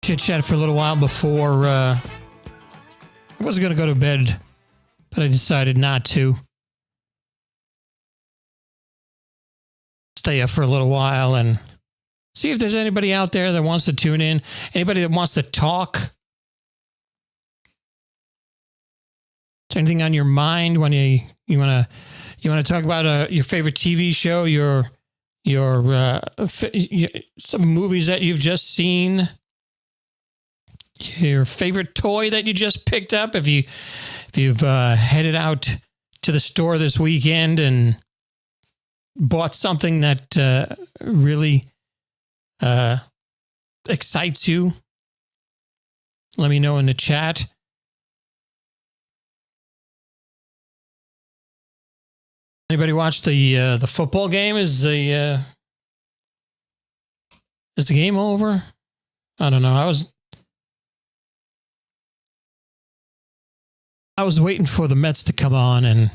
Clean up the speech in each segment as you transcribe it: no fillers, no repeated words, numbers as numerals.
chit chat for a little while before I was going to go to bed, but I decided not to. Stay up for a little while and see if there's anybody out there that wants to tune in, anybody that wants to talk. Is there anything on your mind when you want to talk about your favorite TV show, your some movies that you've just seen, your favorite toy that you just picked up, if you've headed out to the store this weekend and bought something that really excites you, let me know in the chat. Anybody watch the football game? Is the game over? I don't know. I was waiting for the Mets to come on, and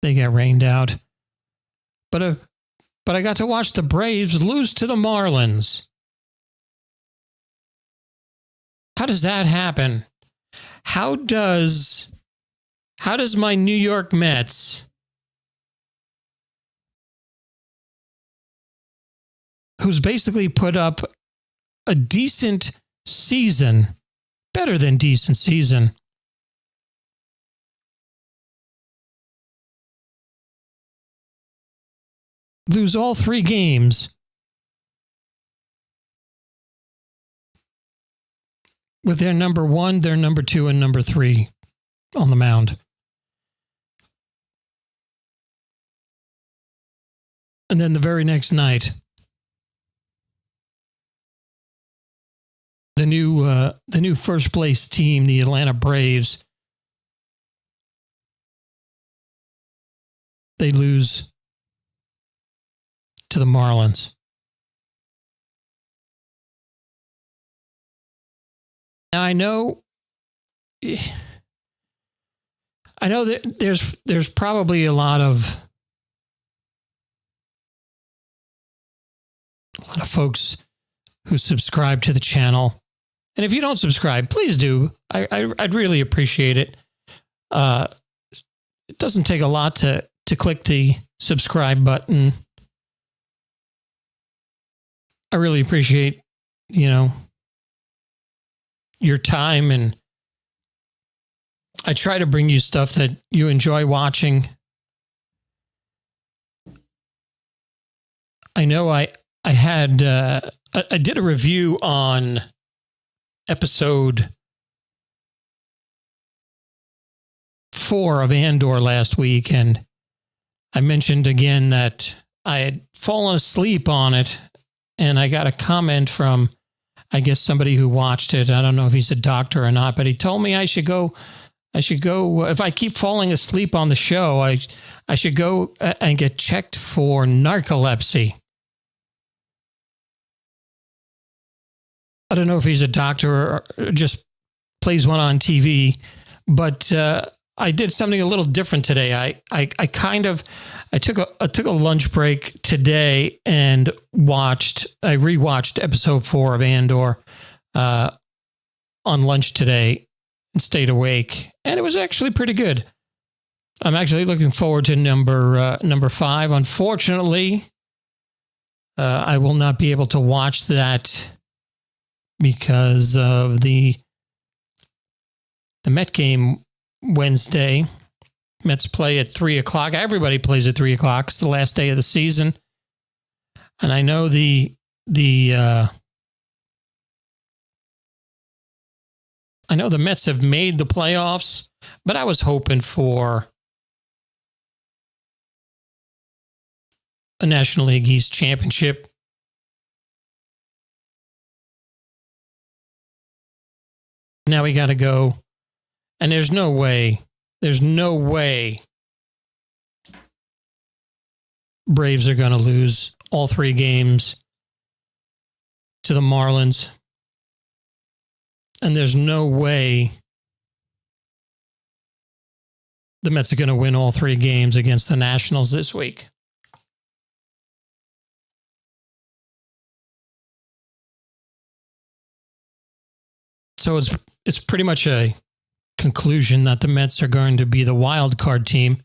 they got rained out. But I got to watch the Braves lose to the Marlins. How does that happen? How does my New York Mets, who's basically put up a decent season, better than decent season, lose all 3 games with their number 1, their number 2, and number 3 on the mound? And then the very next night, the new first place team, the Atlanta Braves, they lose to the Marlins. Now I know that there's probably a lot of folks who subscribe to the channel. And if you don't subscribe, please do. I'd really appreciate it. It doesn't take a lot to click the subscribe button. I really appreciate, your time, and I try to bring you stuff that you enjoy watching. I know I did a review on episode 4 of Andor last week, and I mentioned again that I had fallen asleep on it, and I got a comment from, I guess, somebody who watched it. I don't know if he's a doctor or not, but he told me I should go, if I keep falling asleep on the show, I should go and get checked for narcolepsy. I don't know if he's a doctor or just plays one on TV, but I did something a little different today. I took a lunch break today and I rewatched episode 4 of Andor on lunch today and stayed awake, and it was actually pretty good. I'm actually looking forward to number 5. Unfortunately, I will not be able to watch that because of the Met game Wednesday. Mets play at 3:00. Everybody plays at 3:00. It's the last day of the season. And I know the Mets have made the playoffs, but I was hoping for a National League East championship. Now we got to go. And there's no way Braves are going to lose all 3 games to the Marlins. And there's no way the Mets are going to win all 3 games against the Nationals this week. So it's pretty much a conclusion that the Mets are going to be the wild card team.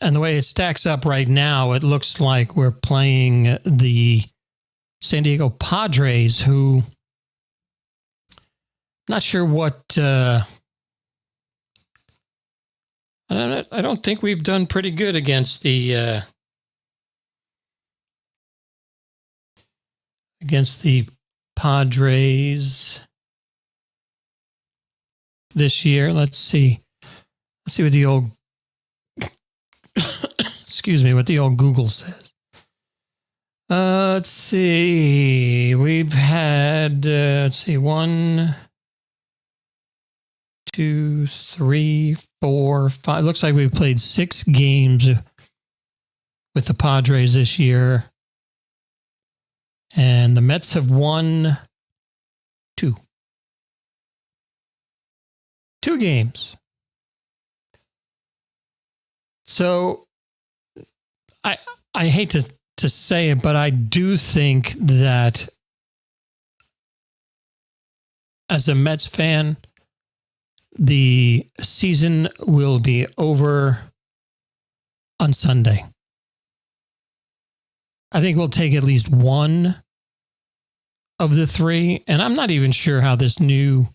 And the way it stacks up right now, it looks like we're playing the San Diego Padres, who not sure what. I don't think we've done pretty good against the Padres this year. Let's see what the old excuse me, what the old Google says. Let's see. We've had 1, 2, 3, 4, 5. Looks like we've played 6 games with the Padres this year. And the Mets have won 2. 2 games. So I hate to say it, but I do think that as a Mets fan, the season will be over on Sunday. I think we'll take at least one of the 3, and I'm not even sure how this new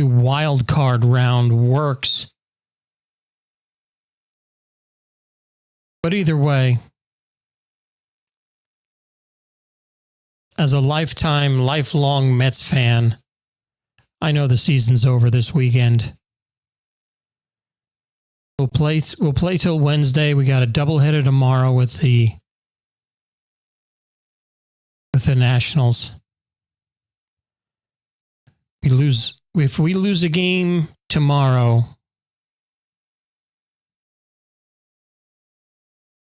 wild card round works. But either way, as a lifelong Mets fan, I know the season's over this weekend. We'll play till Wednesday. We got a doubleheader tomorrow with the Nationals. If we lose a game tomorrow,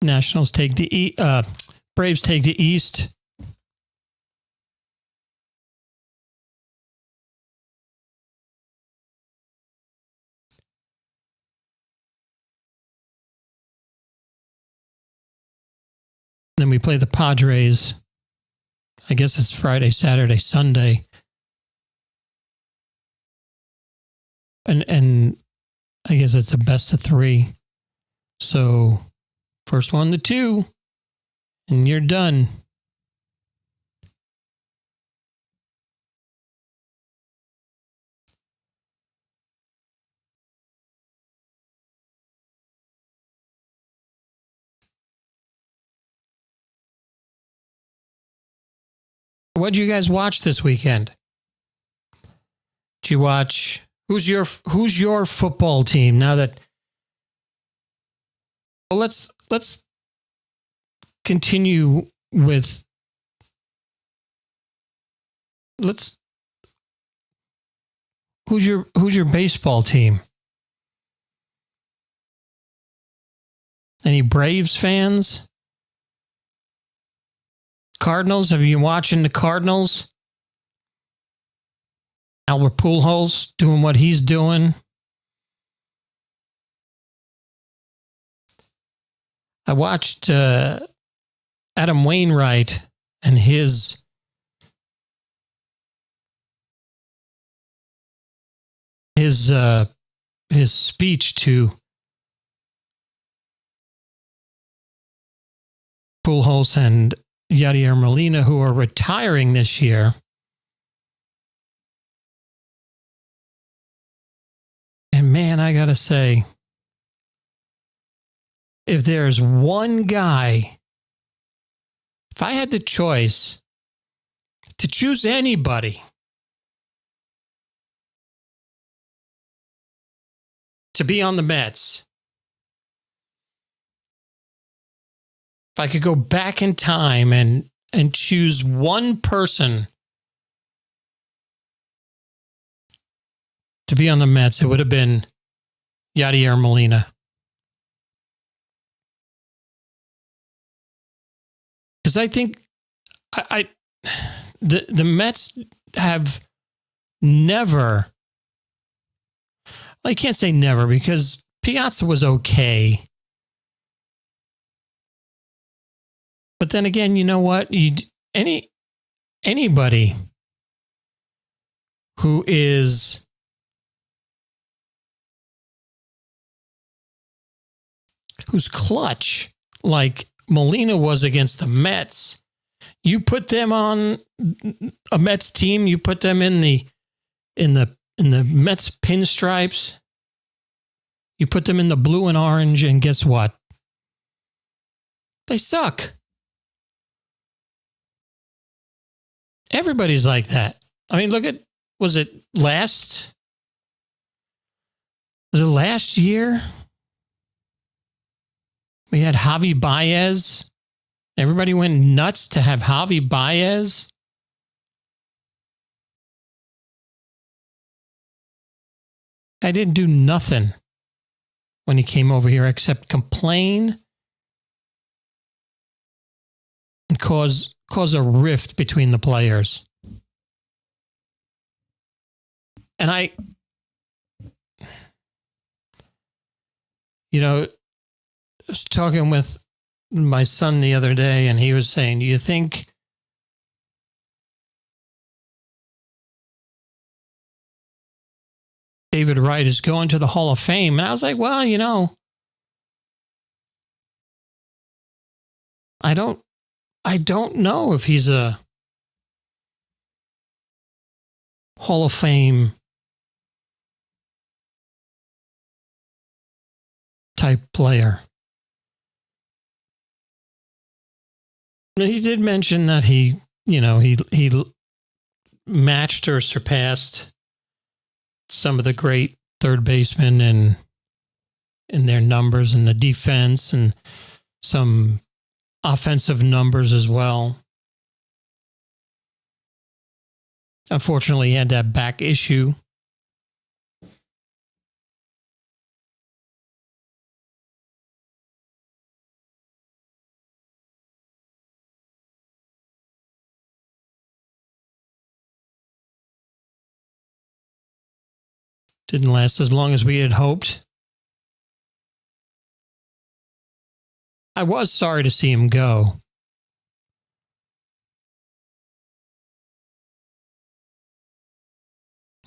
Nationals take the Braves take the East. Then we play the Padres. I guess it's Friday, Saturday, Sunday. And I guess it's a best of 3. So first 1 to 2, and you're done. What did you guys watch this weekend? Did you watch? Who's your football team now that? Well, let's continue with. Who's your baseball team? Any Braves fans? Cardinals? Have you been watching the Cardinals? Albert Pujols doing what he's doing. I watched Adam Wainwright and his speech to Pujols and Yadier Molina, who are retiring this year. And man, I gotta say, if there's one guy, if I had the choice to choose anybody to be on the Mets, if I could go back in time and choose one person to be on the Mets, it would have been Yadier Molina. Because I think the Mets have never, well, I can't say never because Piazza was okay. But then again, you know what? Anybody who is who's clutch, like Molina was against the Mets, you put them on a Mets team, you put them in the Mets pinstripes, you put them in the blue and orange, and guess what? They suck. Everybody's like that. I mean, look at, was it last year? We had Javi Baez. Everybody went nuts to have Javi Baez. I didn't do nothing when he came over here except complain and cause a rift between the players. And I was talking with my son the other day, and he was saying, do you think David Wright is going to the Hall of Fame? And I was like, well, I don't know if he's a Hall of Fame type player. He did mention that he matched or surpassed some of the great third basemen in their numbers in the defense and some offensive numbers as well. Unfortunately, he had that back issue. Didn't last as long as we had hoped. I was sorry to see him go.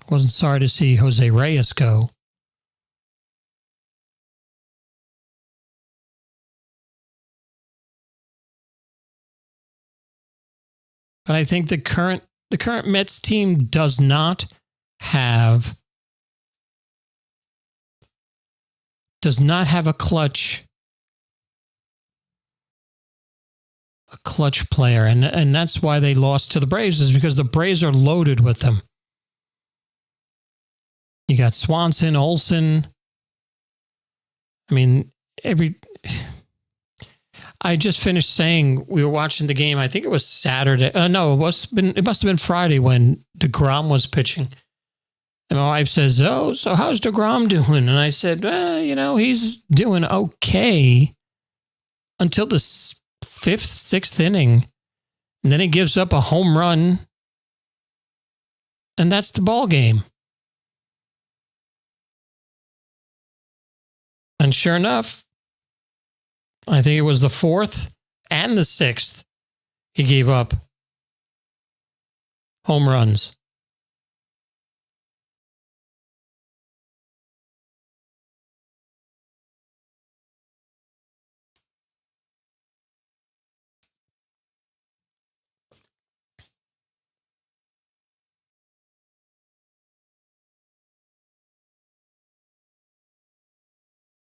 Wasn't sorry to see Jose Reyes go. But I think the current Mets team does not have a clutch player, and that's why they lost to the Braves, is because the Braves are loaded with them. You got Swanson, Olsen. I mean, I just finished saying we were watching the game. I think it was Saturday. No, it must have been Friday when DeGrom was pitching. And my wife says, "Oh, so how's DeGrom doing?" And I said, he's doing okay until the fifth, sixth inning. And then he gives up a home run. And that's the ball game. And sure enough, I think it was the fourth and the sixth, he gave up home runs.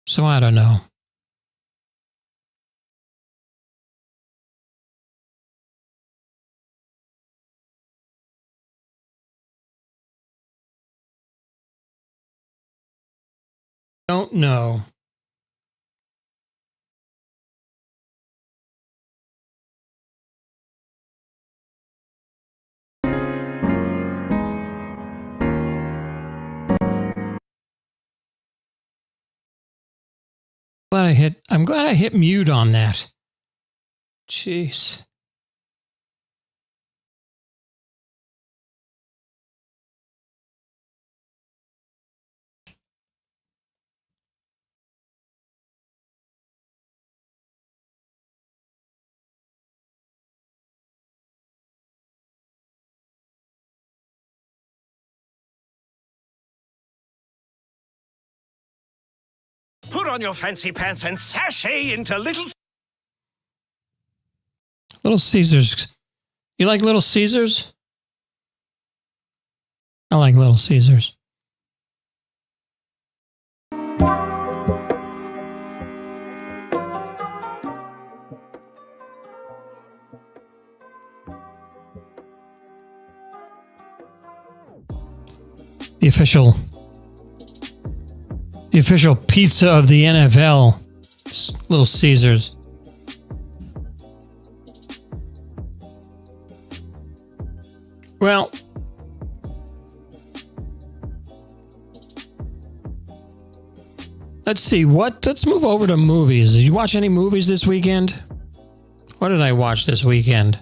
So I don't know. Don't know. I'm glad I hit mute on that. Jeez. Put on your fancy pants and sashay into Little Caesars. You like Little Caesars? I like Little Caesars. The official pizza of the NFL, Little Caesars. Well, let's see. Let's move over to movies. Did you watch any movies this weekend? What did I watch this weekend?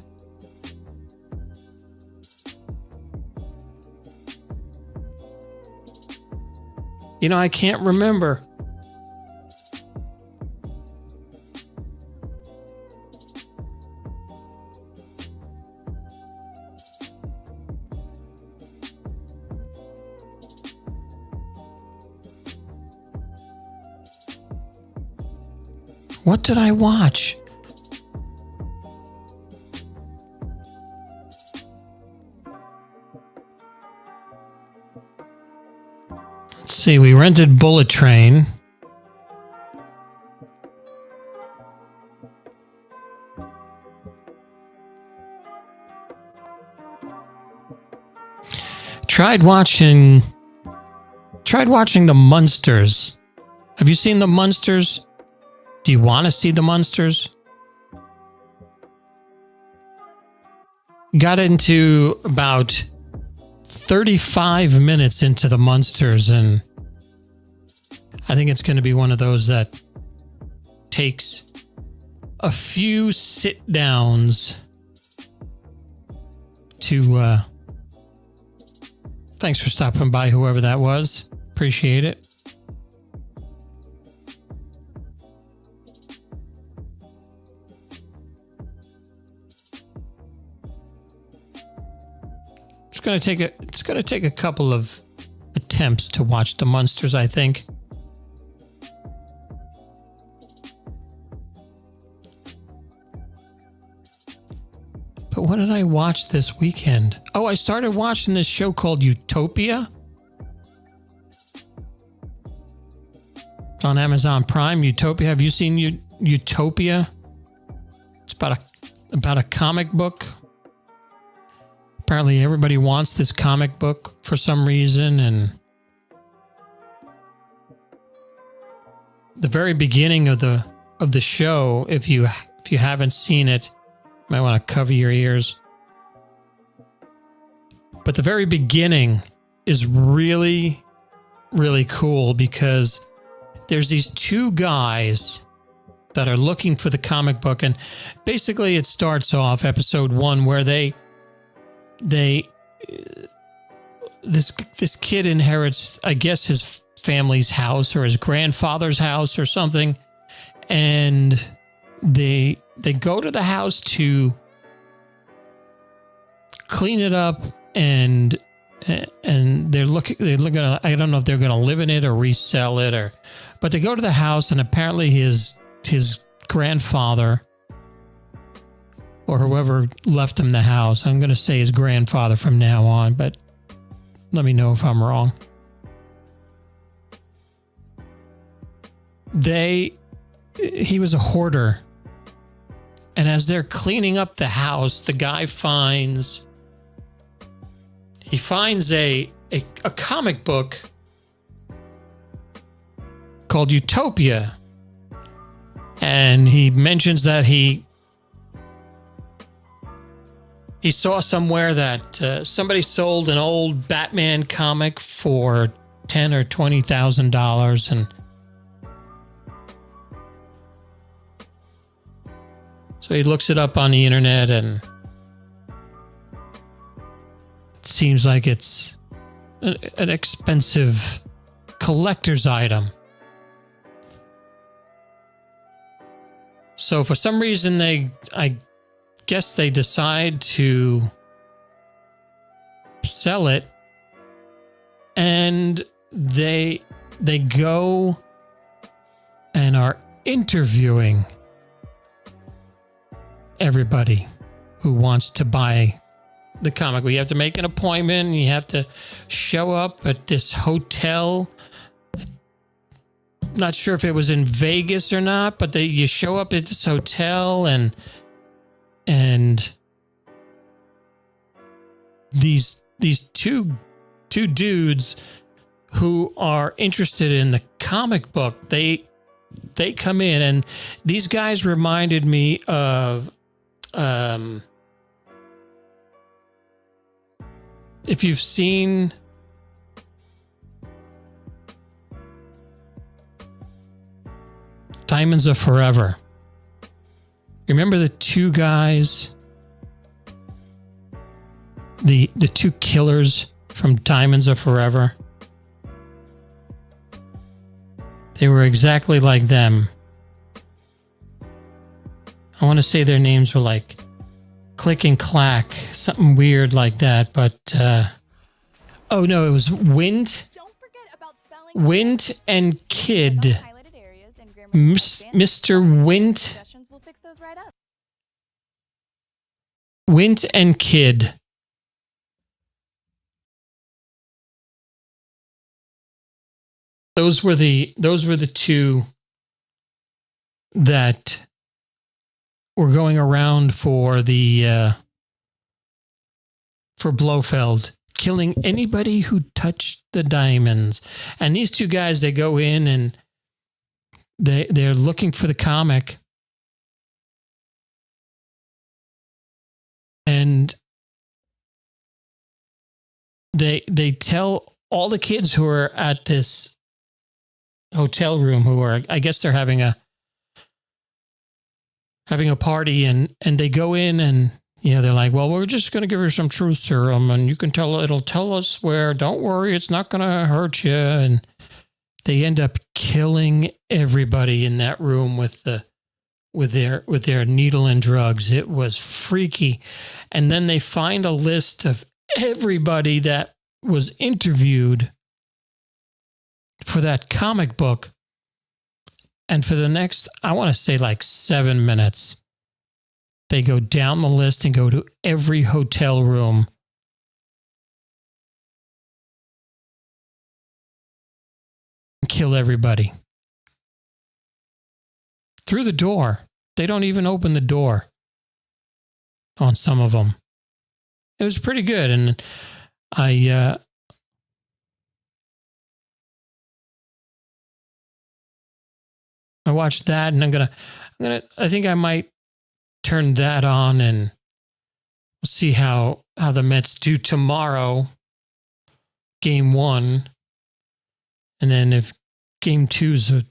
You know, I can't remember. What did I watch? Let's see, we rented Bullet Train. Tried watching The Munsters. Have you seen The Munsters? Do you want to see The Munsters? Got into about 35 minutes into The Munsters, and I think it's going to be one of those that takes a few sit-downs to... Thanks for stopping by, whoever that was. Appreciate it. It's going to take a couple of attempts to watch The Munsters, I think. But what did I watch this weekend? Oh, I started watching this show called Utopia. It's on Amazon Prime. Utopia. Have you seen Utopia? It's about a comic book. Apparently everybody wants this comic book for some reason, and the very beginning of the show, if you haven't seen it, you might want to cover your ears. But the very beginning is really, really cool because there's these two guys that are looking for the comic book, and basically it starts off episode 1 where this kid inherits, I guess, his family's house or his grandfather's house or something, and they go to the house to clean it up, and they're looking at, I don't know if they're going to live in it or resell it, but they go to the house, and apparently his grandfather, or whoever left him the house. I'm going to say his grandfather from now on, but let me know if I'm wrong. He was a hoarder. And as they're cleaning up the house, the guy finds a comic book called Utopia. And he mentions that he saw somewhere that somebody sold an old Batman comic for $10,000 or $20,000, and so he looks it up on the internet, and it seems like it's an expensive collector's item. So for some reason, I guess they decide to sell it, and they go and are interviewing everybody who wants to buy the comic. We have to make an appointment. You have to show up at this hotel. Not sure if it was in Vegas or not, but you show up at this hotel and these two dudes who are interested in the comic book, they come in, and these guys reminded me of if you've seen Diamonds Are Forever. Remember the two guys, the two killers from Diamonds Are Forever? They were exactly like them. I want to say their names were like Click and Clack, something weird like that. But oh no, it was Wind and Kid. Mr. Wint and Kid. Those were the two that were going around for for Blofeld, killing anybody who touched the diamonds. And these two guys, they go in and they're looking for the comic, and they tell all the kids who are at this hotel room, who are, I guess they're having a party, and they go in, and they're like, well, we're just going to give her some truth serum, and you can it'll tell us where, don't worry, it's not going to hurt you. And they end up killing everybody in that room with their needle and drugs. It was freaky. And then they find a list of everybody that was interviewed for that comic book. And for the next, I want to say like 7 minutes, they go down the list and go to every hotel room and kill everybody. Through the door. They don't even open the door on some of them. It was pretty good. And I watched that, and I think I might turn that on, and we'll see how the Mets do tomorrow, game 1. And then if game 2's a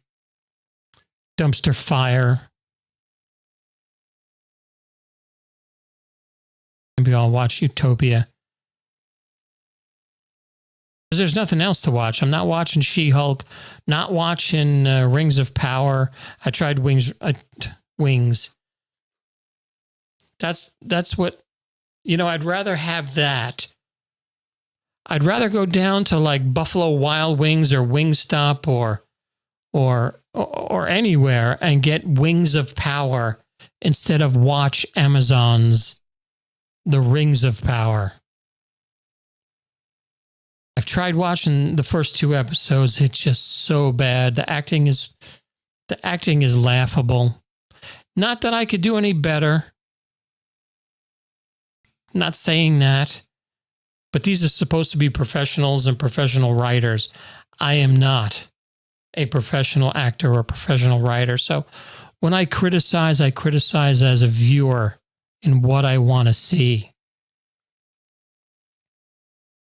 dumpster fire, maybe I'll watch Utopia. Because there's nothing else to watch. I'm not watching She-Hulk, not watching Rings of Power. I tried Wings. That's what, I'd rather have that. I'd rather go down to like Buffalo Wild Wings or Wingstop or anywhere and get Wings of Power instead of watch Amazon's The Rings of Power. I've tried watching the first 2 episodes. It's just so bad. The acting is laughable. Not that I could do any better. Not saying that. But these are supposed to be professionals and professional writers. I am not a professional actor or a professional writer. So when I criticize as a viewer in what I want to see.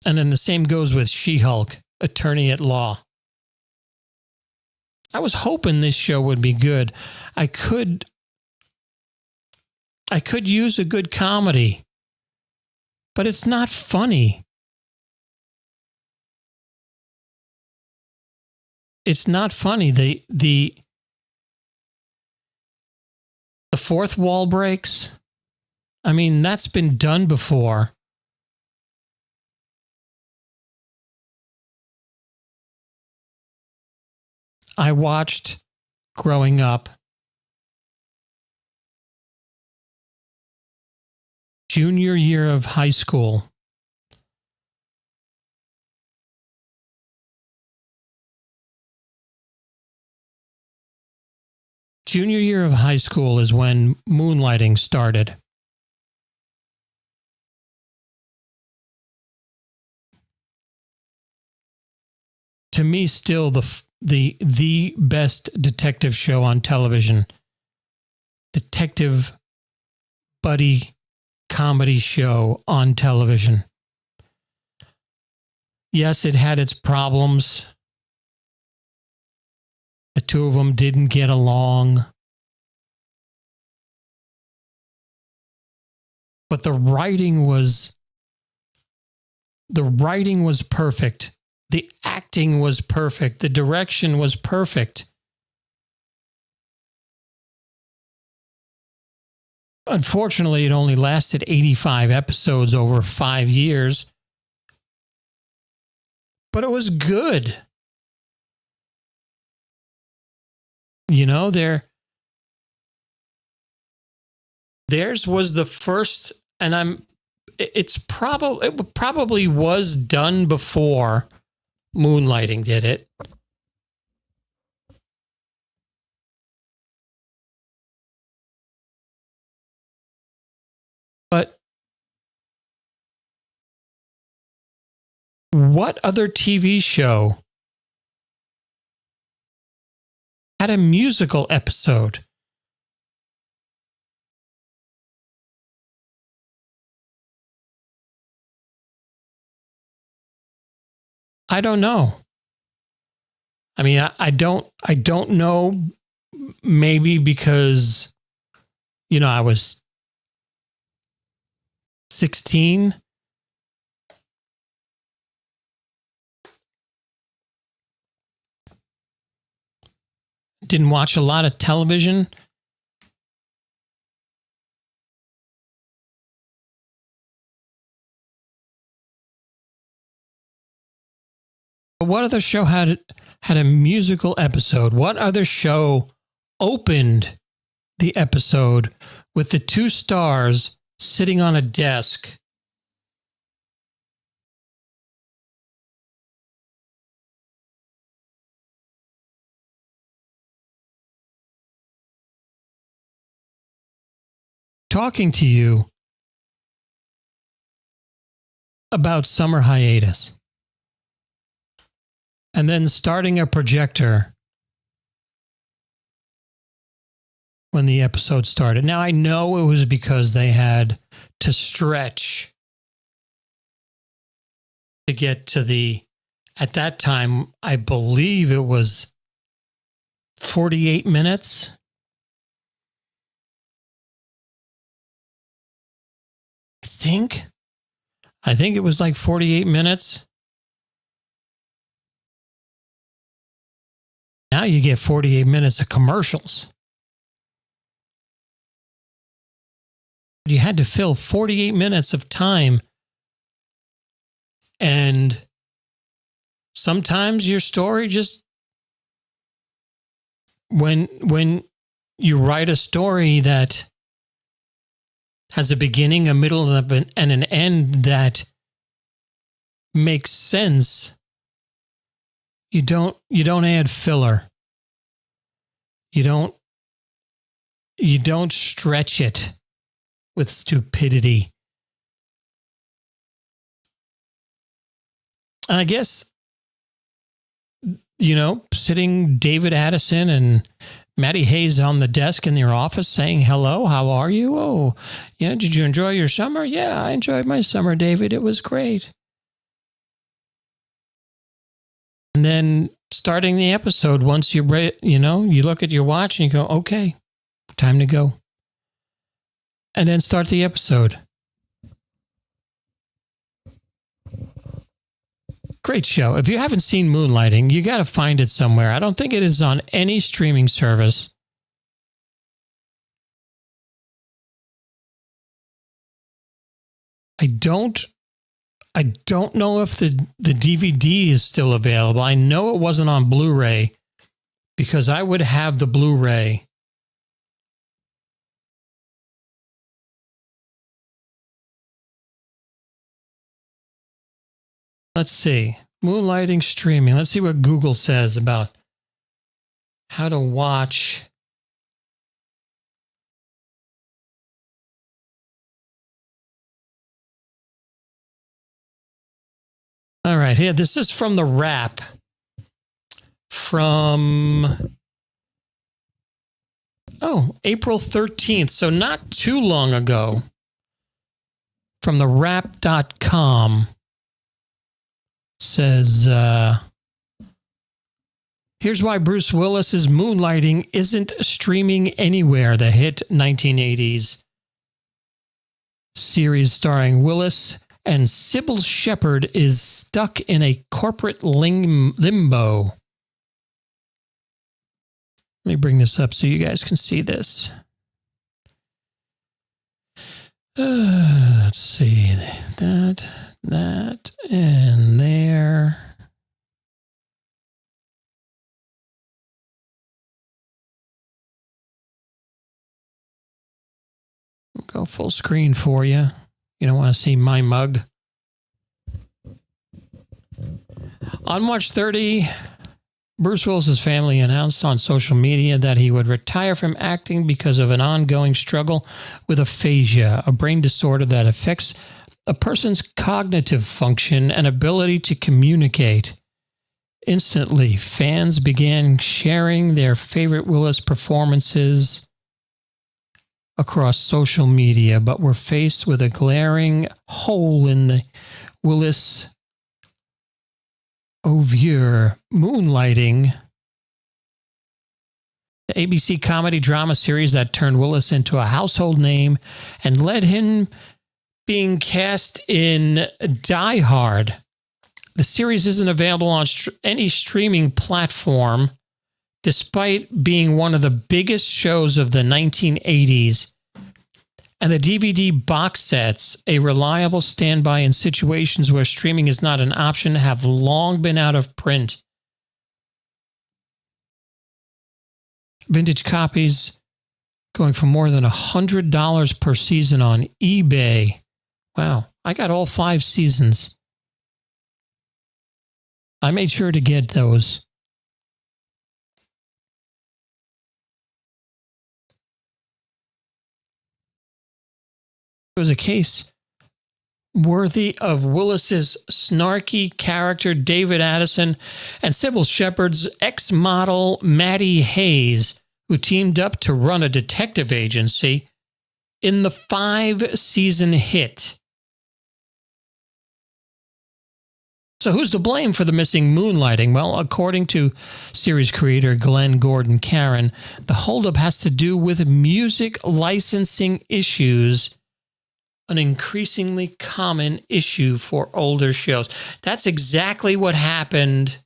And then the same goes with She-Hulk, Attorney at Law. I was hoping this show would be good. I could use a good comedy, but it's not funny. It's not funny. The fourth wall breaks. I mean, that's been done before. I watched growing up. Junior year of high school. Junior year of high school is when moonlighting started. To me, still the best detective show on television. Detective buddy comedy show on television. Yes, it had its problems. The two of them didn't get along. But the writing was perfect. The acting was perfect. The direction was perfect. Unfortunately, it only lasted 85 episodes over 5 years. But it was good. You know, theirs was the first, and it probably was done before Moonlighting did it. But what other TV show had a musical episode? I don't know. I mean, I don't know. Maybe because, you know, I was 16. Didn't watch a lot of television. But what other show had a musical episode? What other show opened the episode with the two stars sitting on a desk? Talking to you about summer hiatus. And then starting a projector when the episode started. Now, I know it was because they had to stretch to get to at that time, I believe it was 48 minutes. I think it was like 48 minutes. Now you get 48 minutes of commercials. You had to fill 48 minutes of time. And sometimes your story just, when you write a story that has a beginning, a middle, and an end that makes sense, you don't add filler. You don't stretch it with stupidity. And I guess, you know, sitting David Addison and Maddie Hayes on the desk in their office saying, hello, how are you? Oh, yeah, did you enjoy your summer? Yeah, I enjoyed my summer, David. It was great. And then starting the episode, once you look at your watch and you go, okay, time to go. And then start the episode. Great show. If you haven't seen Moonlighting, you got to find it somewhere. I don't think it is on any streaming service. I don't know if the DVD is still available. I know it wasn't on Blu-ray, because I would have the Blu-ray. Let's see. Moonlighting streaming. Let's see what Google says about how to watch. All right, here. This is from the Wrap. From April 13th. So not too long ago. From the Wrap.com. Says, here's why Bruce Willis's Moonlighting isn't streaming anywhere. The hit 1980s series starring Willis and Sybil Shepherd is stuck in a corporate limbo. Let me bring this up so you guys can see this. Let's see. That, and there. Go full screen for you. You don't want to see my mug. On March 30, Bruce Willis's family announced on social media that he would retire from acting because of an ongoing struggle with aphasia, a brain disorder that affects a person's cognitive function and ability to communicate. Instantly, fans began sharing their favorite Willis performances across social media, but were faced with a glaring hole in the Willis oeuvre. Moonlighting, the ABC comedy drama series that turned Willis into a household name and led him being cast in Die Hard. The series isn't available on any streaming platform, despite being one of the biggest shows of the 1980s. And the DVD box sets, a reliable standby in situations where streaming is not an option, have long been out of print. Vintage copies going for more than $100 per season on eBay. Wow, I got all 5 seasons. I made sure to get those. It was a case worthy of Willis's snarky character, David Addison, and Sybil Shepherd's ex-model, Maddie Hayes, who teamed up to run a detective agency in the 5-season hit. So who's to blame for the missing Moonlighting? Well, according to series creator Glenn Gordon Caron, the holdup has to do with music licensing issues, an increasingly common issue for older shows. That's exactly what happened.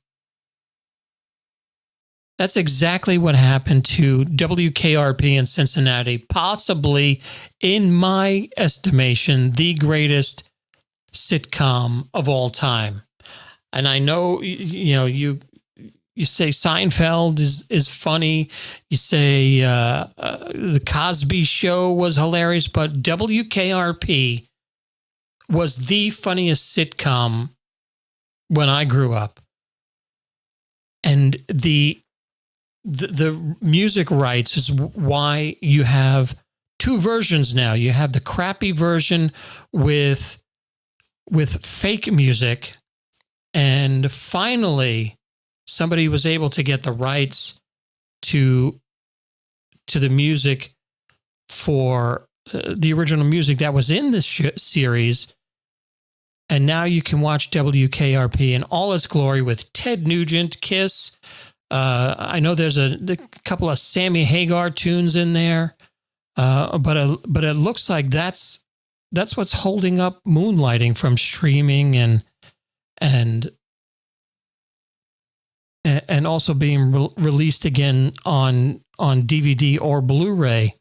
That's exactly what happened to WKRP in Cincinnati, possibly, in my estimation, the greatest sitcom of all time. And I know, you say Seinfeld is funny. You say the Cosby Show was hilarious, but WKRP was the funniest sitcom when I grew up. And the music rights is why you have 2 versions now. You have the crappy version with fake music. And finally, somebody was able to get the rights to the music for the original music that was in this series. And now you can watch WKRP in all its glory with Ted Nugent, Kiss. I know there's a couple of Sammy Hagar tunes in there, but it looks like that's what's holding up Moonlighting from streaming and also being released again on DVD or Blu-ray. It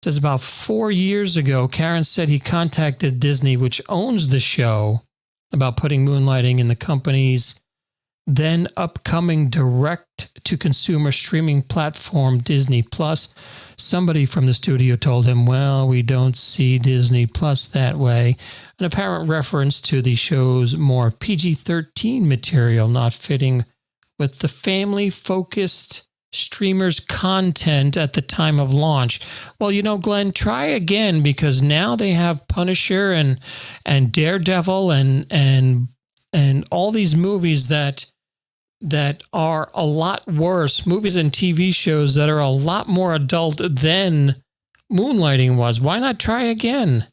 says about 4 years ago, Caron said he contacted Disney, which owns the show, about putting Moonlighting in the company's then upcoming direct-to-consumer streaming platform Disney Plus. Somebody from the studio told him, well, we don't see Disney Plus that way. An apparent reference to the show's more PG-13 material not fitting with the family-focused streamers' content at the time of launch. Well, Glenn, try again, because now they have Punisher and Daredevil and all these movies that are a lot worse, movies and TV shows that are a lot more adult than Moonlighting was. Why not try again?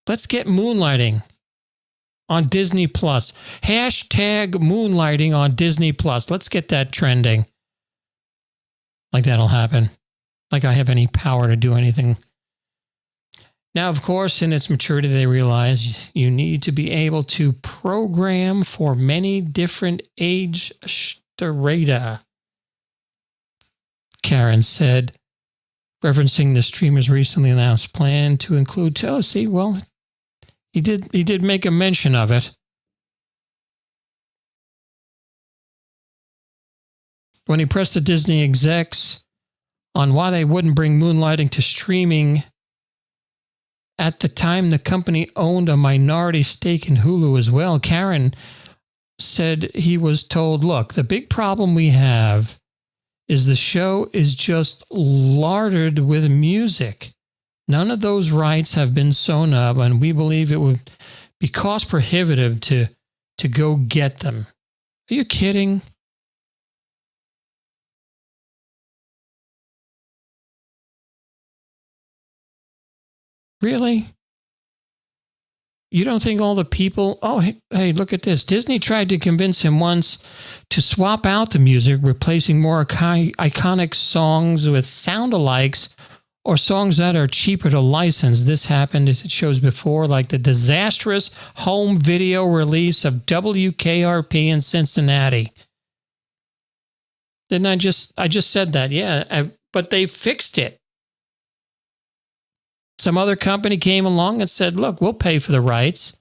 Let's get Moonlighting on Disney Plus. Hashtag Moonlighting on Disney Plus. Let's get that trending. Like that'll happen. Like I have any power to do anything. Now, of course, in its maturity, they realize you need to be able to program for many different age strata, Karen said, referencing the streamer's recently announced plan to include Tennessee. Well, he did make a mention of it. When he pressed the Disney execs on why they wouldn't bring Moonlighting to streaming, at the time the company owned a minority stake in Hulu as well, Karen said he was told, look, the big problem we have is the show is just larded with music. None of those rights have been sewn up, and we believe it would be cost prohibitive to go get them. Are you kidding? Really? You don't think all the people... Oh, hey, look at this. Disney tried to convince him once to swap out the music, replacing more iconic songs with sound-alikes or songs that are cheaper to license. This happened, as it shows before, like the disastrous home video release of WKRP in Cincinnati. Didn't I just said that? Yeah, but they fixed it. Some other company came along and said, look, we'll pay for the rights.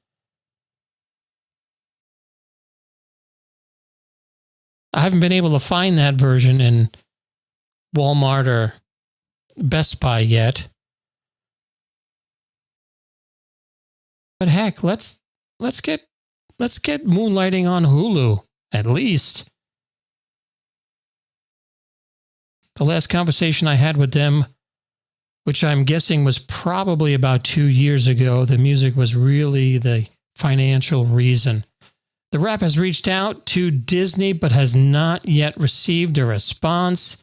I haven't been able to find that version in Walmart or Best Buy yet. But heck, let's get Moonlighting on Hulu, at least. The last conversation I had with them, which I'm guessing was probably about 2 years ago, the music was really the financial reason. The rep has reached out to Disney but has not yet received a response.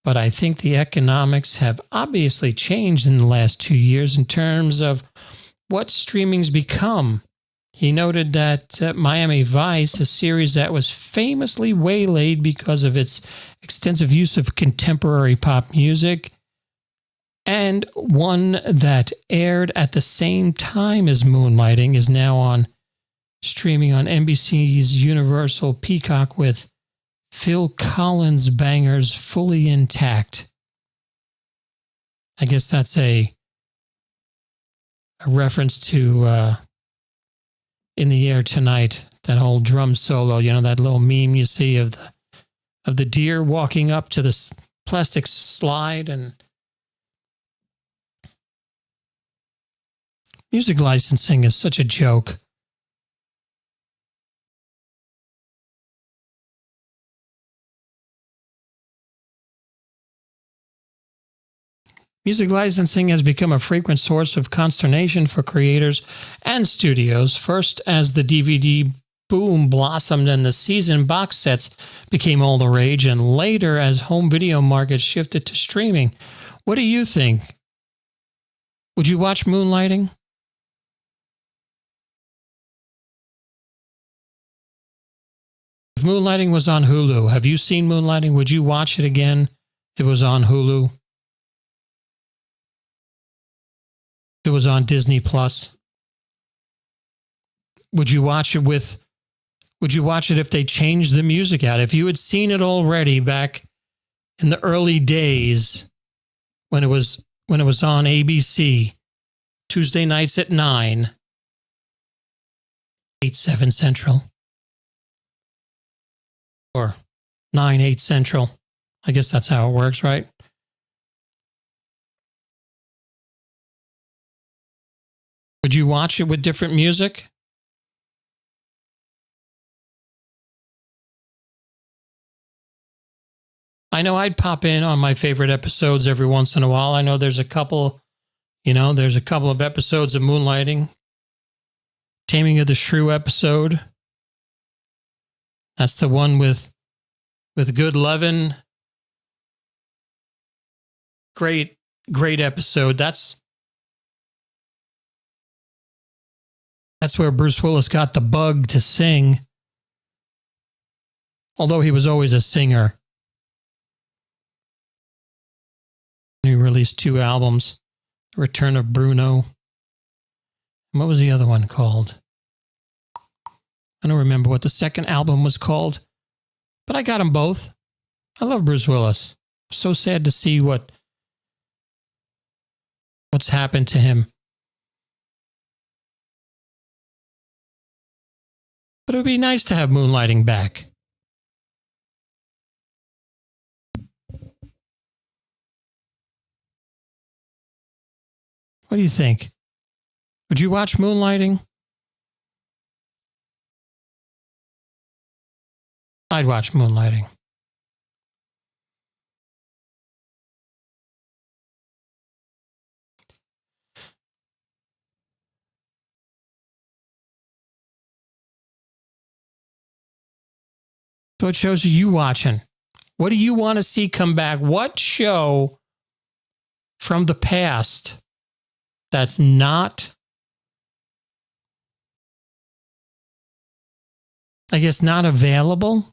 But I think the economics have obviously changed in the last 2 years in terms of what streaming's become. He noted that Miami Vice, a series that was famously waylaid because of its extensive use of contemporary pop music, and one that aired at the same time as Moonlighting, is now streaming on NBC's Universal Peacock with Phil Collins bangers fully intact. I guess that's a reference to In the Air Tonight, that whole drum solo, that little meme you see of the deer walking up to this plastic slide. And music licensing is such a joke. Music licensing has become a frequent source of consternation for creators and studios, first as the DVD boom blossomed and the season box sets became all the rage, and later as home video markets shifted to streaming. What do you think? Would you watch Moonlighting? If Moonlighting was on Hulu, have you seen Moonlighting? Would you watch it again if it was on Hulu? If it was on Disney Plus? Would you watch it if they changed the music out? If you had seen it already back in the early days when it was on ABC, Tuesday nights at 9, 8/7 Central. or 9, 8 Central. I guess that's how it works, right? Would you watch it with different music? I know I'd pop in on my favorite episodes every once in a while. I know there's a couple of episodes of Moonlighting. Taming of the Shrew episode. That's the one with Good Levin. Great episode. That's where Bruce Willis got the bug to sing. Although he was always a singer. He released 2 albums. Return of Bruno. What was the other one called? I don't remember what the second album was called. But I got them both. I love Bruce Willis. So sad to see what's happened to him. But it would be nice to have Moonlighting back. What do you think? Would you watch Moonlighting? I'd watch Moonlighting. So what shows are you watching? What do you want to see come back? What show from the past that's not, I guess, not available?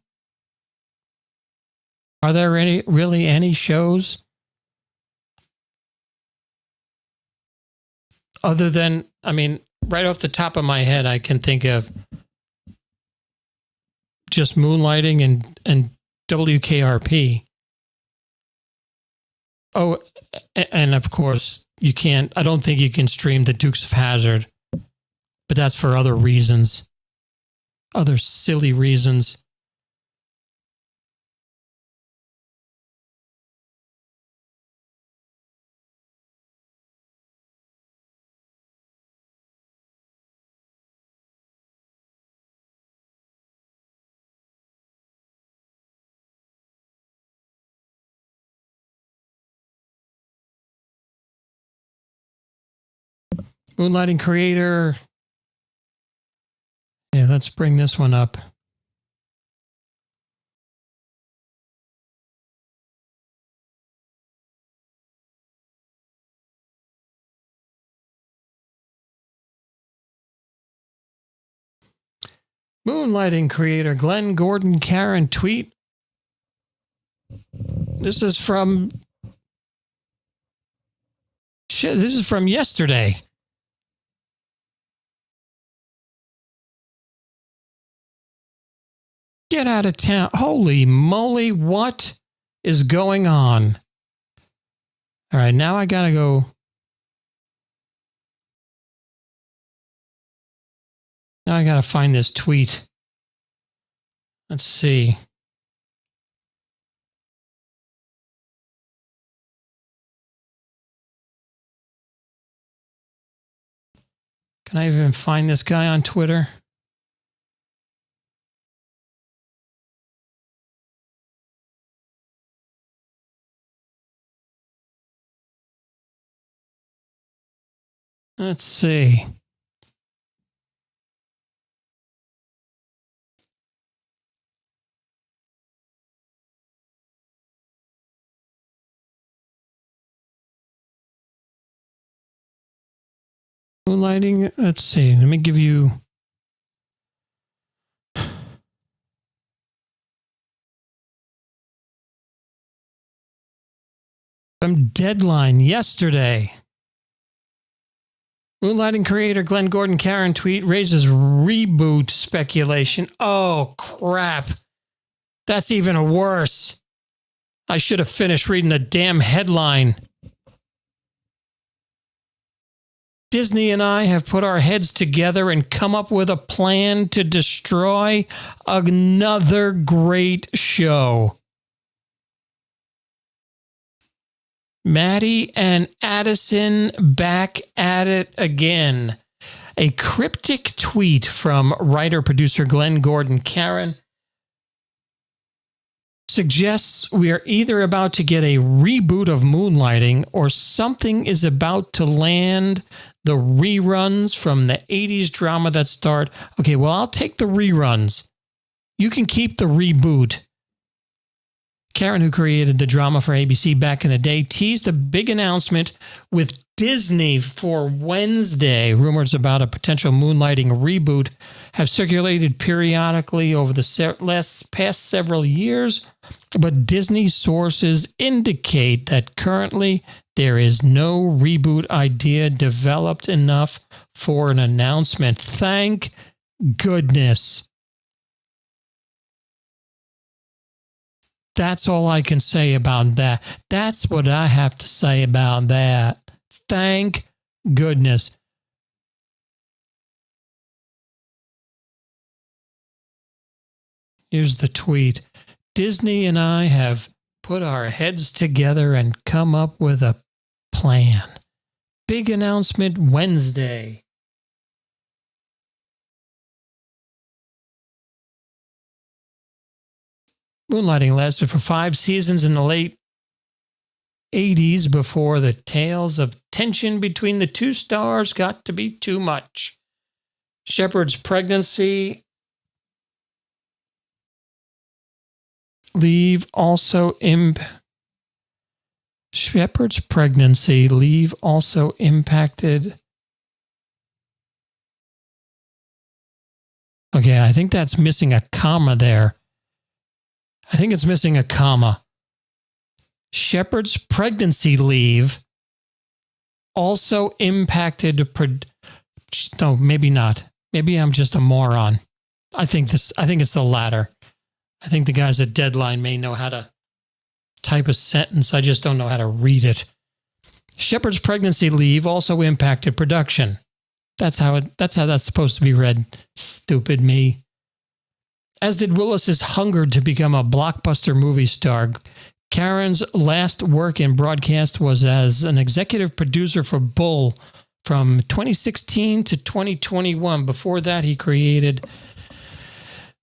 Are there any shows other than, right off the top of my head, I can think of just Moonlighting and WKRP. Oh, and of course, I don't think you can stream the Dukes of Hazzard, but that's for other reasons, other silly reasons. Moonlighting creator. Yeah, let's bring this one up. Moonlighting creator Glenn Gordon Caron tweet. This is from yesterday. Get out of town. Holy moly, what is going on? All right, now I gotta go. Now I gotta find this tweet. Let's see. Can I even find this guy on Twitter? Let's see. Moonlighting. Let's see. Let me give you. From Deadline yesterday. Moonlighting creator Glenn Gordon Caron tweet raises reboot speculation. Oh, crap. That's even worse. I should have finished reading the damn headline. Disney and I have put our heads together and come up with a plan to destroy another great show. Maddie and Addison back at it again. A cryptic tweet from writer-producer Glenn Gordon Caron suggests we are either about to get a reboot of Moonlighting or something is about to land. The reruns from the 80s drama that start. Okay, well, I'll take the reruns. You can keep the reboot. Karen, who created the drama for ABC back in the day, teased a big announcement with Disney for Wednesday. Rumors about a potential Moonlighting reboot have circulated periodically over the past several years, but Disney sources indicate that currently there is no reboot idea developed enough for an announcement. Thank goodness. That's all I can say about that. That's what I have to say about that. Thank goodness. Here's the tweet. Disney and I have put our heads together and come up with a plan. Big announcement Wednesday. Moonlighting lasted for 5 seasons in the late 80s before the tales of tension between the two stars got to be too much. Shepard's pregnancy leave also Shepard's pregnancy leave also impacted. Okay, I think that's missing a comma there. I think it's missing a comma. Shepard's pregnancy leave also impacted. No, maybe not. Maybe I'm just a moron. I think it's the latter. I think the guys at Deadline may know how to type a sentence. I just don't know how to read it. Shepard's pregnancy leave also impacted production. That's how that's supposed to be read. Stupid me. As did Willis's hunger to become a blockbuster movie star. Karen's last work in broadcast was as an executive producer for Bull from 2016 to 2021. Before that, he created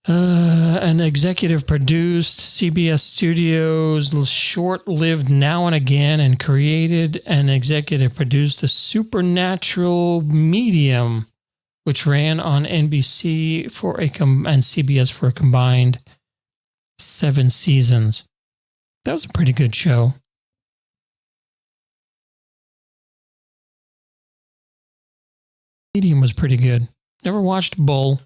an executive produced CBS Studios short-lived Now and Again and created and executive produced the Supernatural Medium, which ran on NBC and CBS for a combined 7 seasons. That was a pretty good show. Medium was pretty good. Never watched Bull.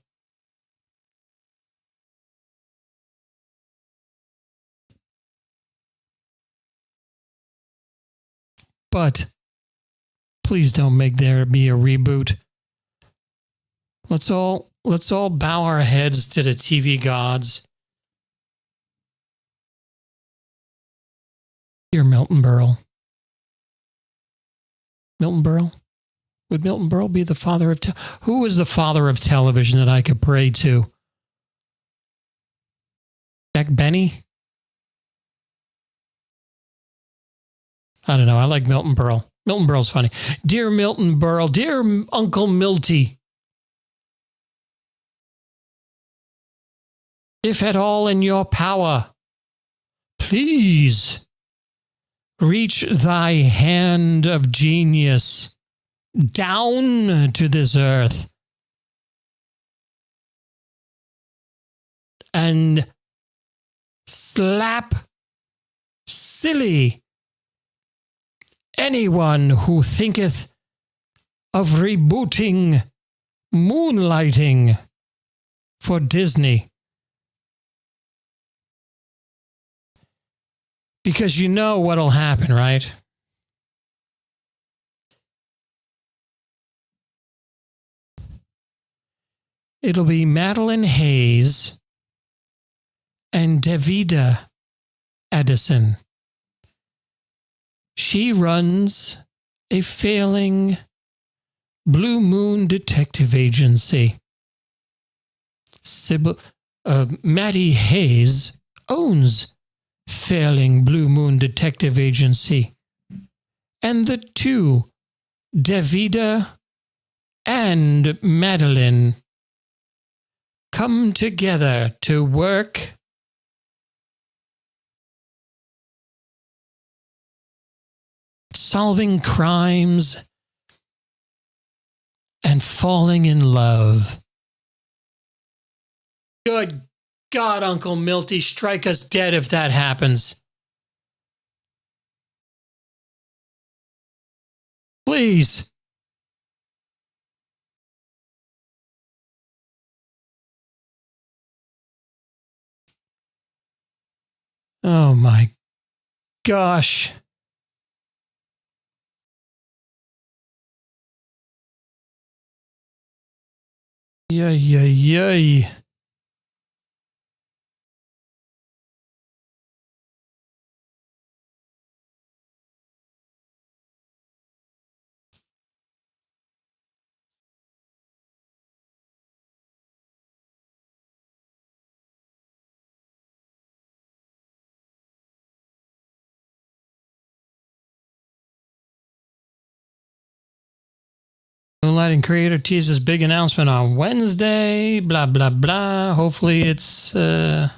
But please don't make there be a reboot. Let's all bow our heads to the TV gods. Dear Milton Berle. Milton Berle? Would Milton Berle be the father of who was the father of television that I could pray to? Jack Benny? I don't know. I like Milton Berle. Milton Berle's funny. Dear Milton Berle, dear Uncle Milty, if at all in your power, please reach thy hand of genius down to this earth and slap silly anyone who thinketh of rebooting Moonlighting for Disney. Because you know what'll happen, right? It'll be Madeline Hayes and Davida Addison. She runs a failing Blue Moon Detective Agency. Maddie Hayes owns Failing Blue Moon Detective Agency. And the two, Davida and Madeline, come together to work solving crimes and falling in love. Good God, Uncle Milty, strike us dead if that happens. Please. Oh my gosh. Yay, yay, yay. Moonlighting creator teases big announcement on Wednesday. Blah, blah, blah. Hopefully it's... well,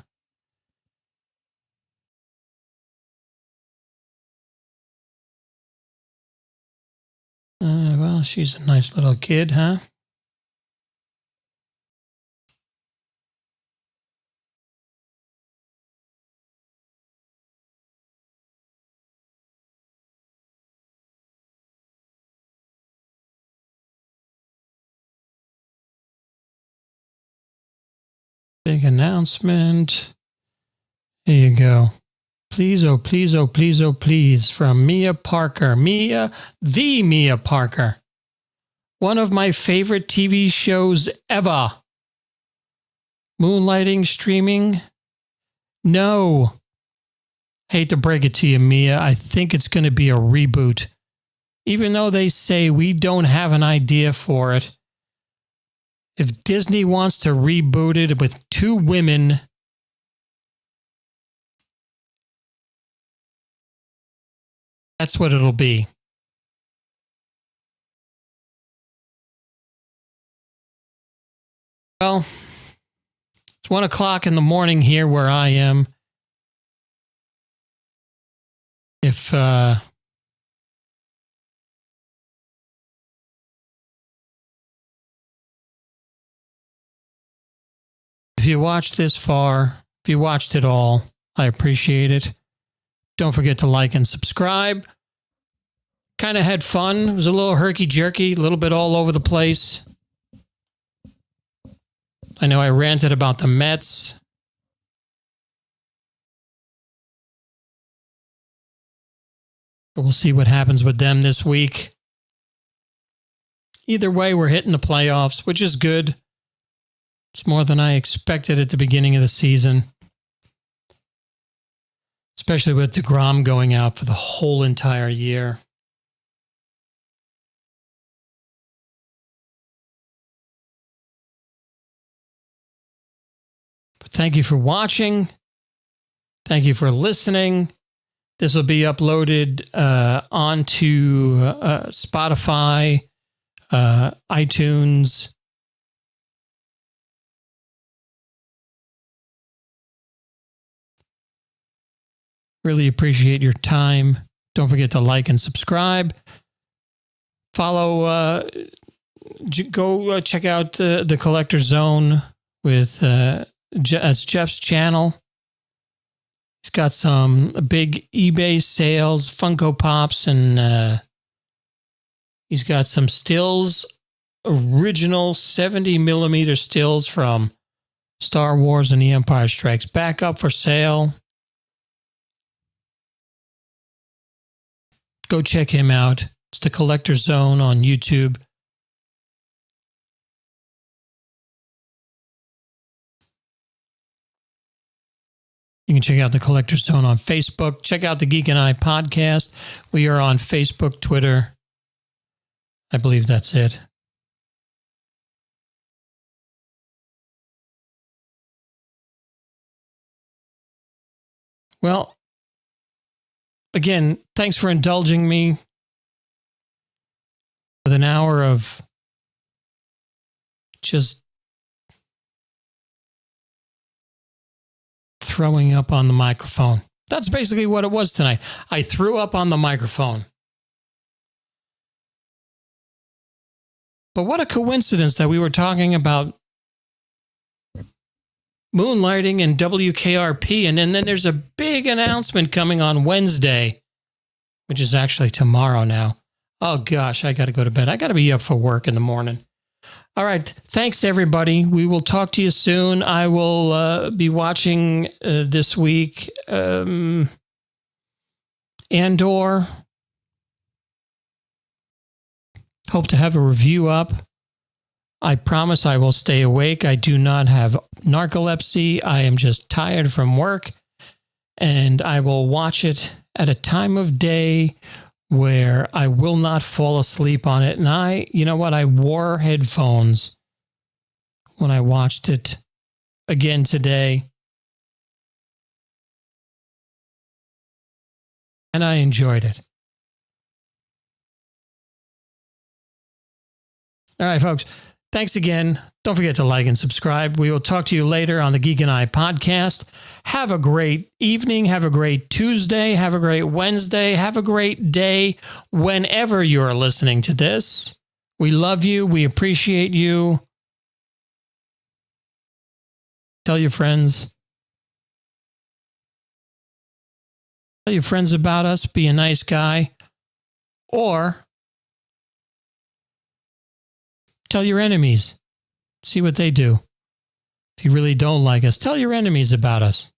she's a nice little kid, huh? Big announcement. Here you go. Please, oh, please, oh, please, oh, please. From Mia Parker. Mia Parker. One of my favorite TV shows ever. Moonlighting streaming? No. Hate to break it to you, Mia. I think it's going to be a reboot. Even though they say we don't have an idea for it. If Disney wants to reboot it with two women, that's what it'll be. Well, it's 1 o'clock in the morning here where I am. If you watched this far, if you watched it all, I appreciate it. Don't forget to like and subscribe. Kind of had fun. It was a little herky-jerky, a little bit all over the place. I know I ranted about the Mets. But we'll see what happens with them this week. Either way, we're hitting the playoffs, which is good. It's more than I expected at the beginning of the season. Especially with DeGrom going out for the whole entire year. But thank you for watching. Thank you for listening. This will be uploaded onto Spotify, iTunes. Really appreciate your time. Don't forget to like and subscribe. Follow, go check out the Collector Zone with that's Jeff's channel. He's got some big eBay sales, Funko Pops, and he's got some stills, original 70 millimeter stills from Star Wars and The Empire Strikes Back up for sale. Go check him out. It's the Collector Zone on YouTube. You can check out the Collector Zone on Facebook. Check out the Geek and I podcast. We are on Facebook, Twitter. I believe that's it. Well, again, thanks for indulging me with an hour of just throwing up on the microphone. That's basically what it was tonight. I threw up on the microphone. But what a coincidence that we were talking about moonlighting and WKRP, and then there's a big announcement coming on Wednesday, which is actually tomorrow now. Oh gosh, I got to go to bed. I got to be up for work in the morning. All right. Thanks, everybody. We will talk to you soon. I will be watching this week Andor. Hope to have a review up. I promise I will stay awake. I do not have narcolepsy. I am just tired from work. And I will watch it at a time of day where I will not fall asleep on it. And you know what? I wore headphones when I watched it again today. And I enjoyed it. All right, folks. Thanks again. Don't forget to like and subscribe. We will talk to you later on the Geek and I podcast. Have a great evening. Have a great Tuesday. Have a great Wednesday. Have a great day whenever you're listening to this. We love you. We appreciate you. Tell your friends. Tell your friends about us. Be a nice guy. Or tell your enemies. See what they do. If you really don't like us, tell your enemies about us.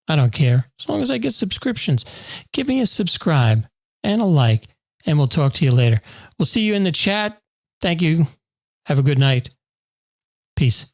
I don't care. As long as I get subscriptions. Give me a subscribe and a like, and we'll talk to you later. We'll see you in the chat. Thank you. Have a good night. Peace.